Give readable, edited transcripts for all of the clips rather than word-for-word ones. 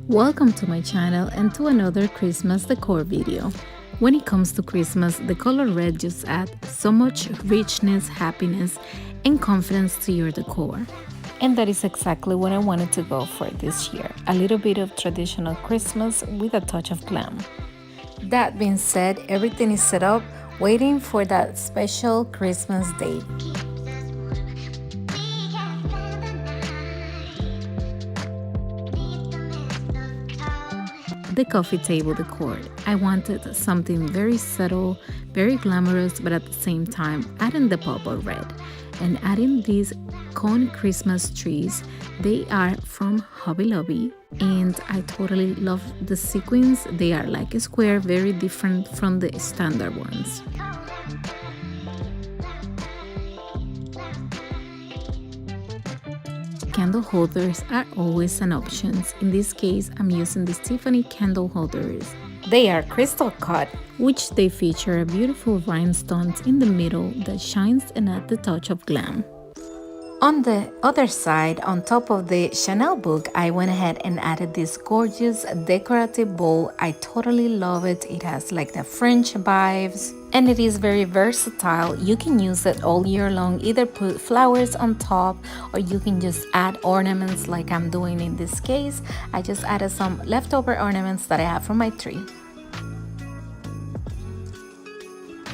Welcome to my channel and to another Christmas decor video. When it comes to Christmas, the color red just adds so much richness, happiness, and confidence to your decor. And that is exactly what I wanted to go for this year. A little bit of traditional Christmas with a touch of glam. That being said, everything is set up, waiting for that special Christmas day. The coffee table decor. I wanted something very subtle, very glamorous, but at the same time adding the pop of red. And adding these cone Christmas trees. They are from Hobby Lobby and I totally love the sequins. They are like a square, very different from the standard ones. Candle holders are always an option. In this case, I'm using the Tiffany candle holders. They are crystal cut, which they feature beautiful rhinestones in the middle that shines and adds the touch of glam. On the other side, on top of the Chanel book, I went ahead and added this gorgeous decorative bowl. I totally love it. It has like the French vibes and it is very versatile. You can use it all year long, either put flowers on top or you can just add ornaments like I'm doing in this case. I just added some leftover ornaments that I have from my tree.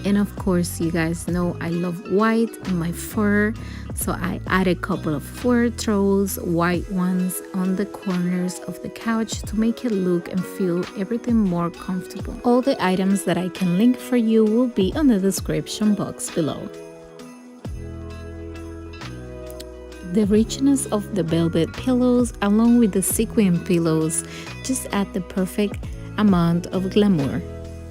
And of course, you guys know I love white in my fur, so I added a couple of fur throws, white ones on the corners of the couch to make it look and feel everything more comfortable. All the items that I can link for you will be on the description box below. The richness of the velvet pillows along with the sequin pillows just add the perfect amount of glamour.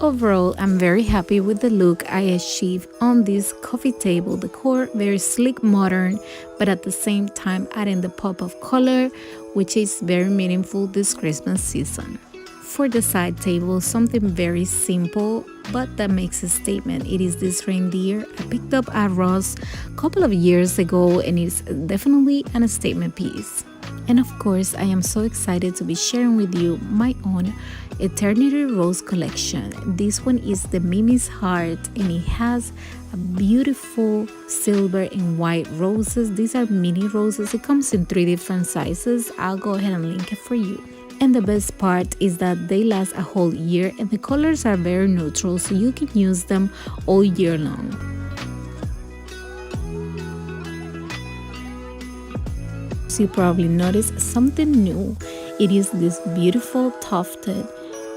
Overall, I'm very happy with the look I achieved on this coffee table decor, very sleek, modern, but at the same time adding the pop of color, which is very meaningful this Christmas season. For the side table, something very simple, but that makes a statement. It is this reindeer I picked up at Ross a couple of years ago and it's definitely a statement piece. And of course, I am so excited to be sharing with you my own Eternity Rose collection. This one is the Mimi's Heart and it has a beautiful silver and white roses. These are mini roses. It comes in 3 different sizes. I'll go ahead and link it for you. And the best part is that they last a whole year and the colors are very neutral, so you can use them all year long. So you probably noticed something new. It is this beautiful tufted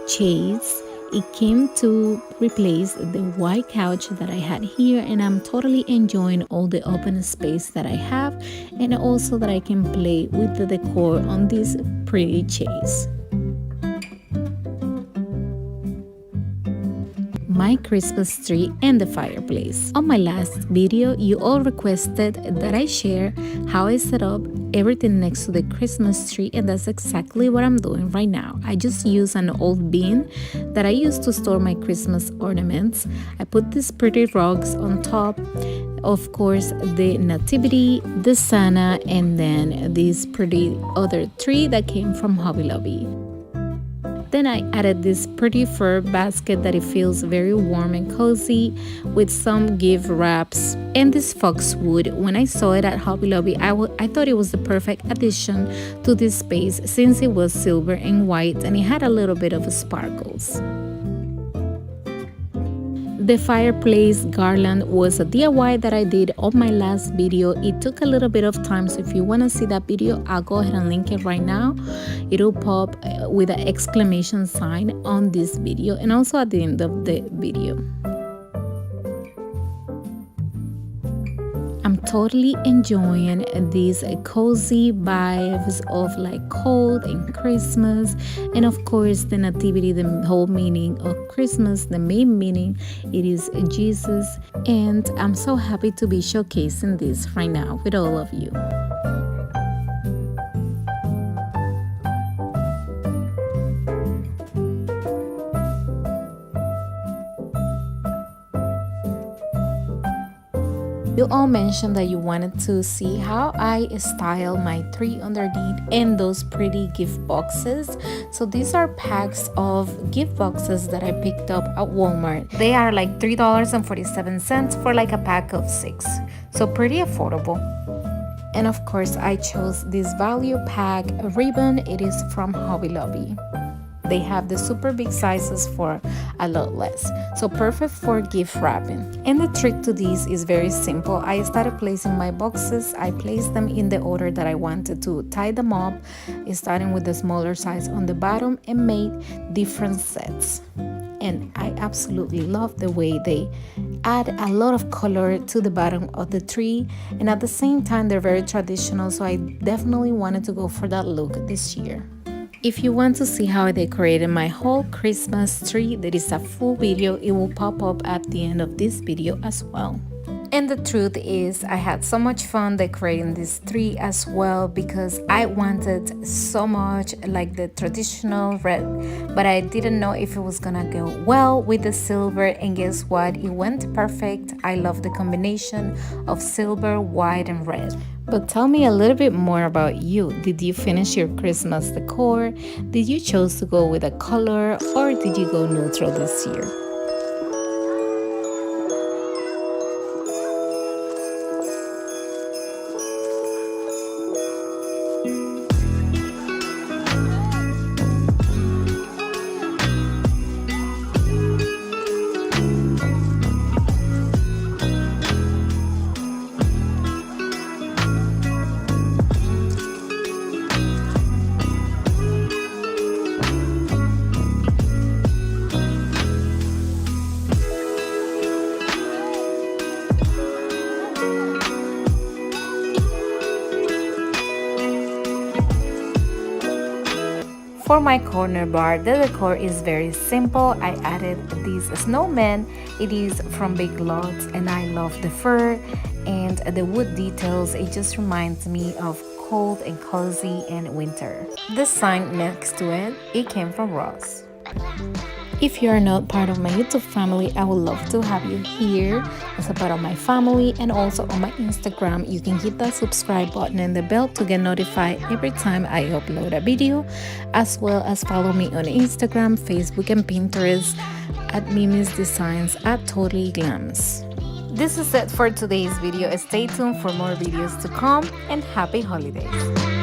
chaise. It came to replace the white couch that I had here and I'm totally enjoying all the open space that I have and also that I can play with the decor on this pretty chaise. My Christmas tree and the fireplace. On my last video, you all requested that I share how I set up everything next to the Christmas tree and that's exactly what I'm doing right now. I just use an old bin that I used to store my Christmas ornaments. I put these pretty rugs on top, of course the nativity, the Santa, and then this pretty other tree that came from Hobby Lobby. Then I added this pretty fur basket that it feels very warm and cozy with some gift wraps and this foxwood. When I saw it at Hobby Lobby, I thought it was the perfect addition to this space since it was silver and white and it had a little bit of sparkles. The fireplace garland was a DIY that I did on my last video. It took a little bit of time, so if you want to see that video, I'll go ahead and link it right now. It'll pop with an exclamation sign on this video and also at the end of the video. I'm totally enjoying these cozy vibes of like cold and Christmas, and of course the nativity, the whole meaning of Christmas, the main meaning, it is Jesus, and I'm so happy to be showcasing this right now with all of you. You all mentioned that you wanted to see how I style my tree underneath and those pretty gift boxes. So these are packs of gift boxes that I picked up at Walmart. They are like $3.47 for like a pack of 6. So pretty affordable. And of course, I chose this value pack ribbon. It is from Hobby Lobby. They have the super big sizes for a lot less, so perfect for gift wrapping. And the trick to this is very simple. I started placing my boxes. I placed them in the order that I wanted to tie them up, starting with the smaller size on the bottom, and made different sets. And I absolutely love the way they add a lot of color to the bottom of the tree, and at the same time they're very traditional, so I definitely wanted to go for that look this year. If you want to see how I decorated my whole Christmas tree, there is a full video. It will pop up at the end of this video as well. And the truth is, I had so much fun decorating this tree as well because I wanted so much like the traditional red, but I didn't know if it was gonna go well with the silver, and guess what? It went perfect. I love the combination of silver, white, and red. But tell me a little bit more about you. Did you finish your Christmas decor? Did you choose to go with a color, or did you go neutral this year? For my corner bar, the decor is very simple. I added this snowman. It is from Big Lots, and I love the fur and the wood details. It just reminds me of cold and cozy and winter. The sign next to it, it came from Ross. If you are not part of my YouTube family, I would love to have you here as a part of my family, and also on my Instagram. You can hit that subscribe button and the bell to get notified every time I upload a video, as well as follow me on Instagram, Facebook, and Pinterest at Mimi's Designs at Totally Glams. This is it for today's video. Stay tuned for more videos to come, and happy holidays.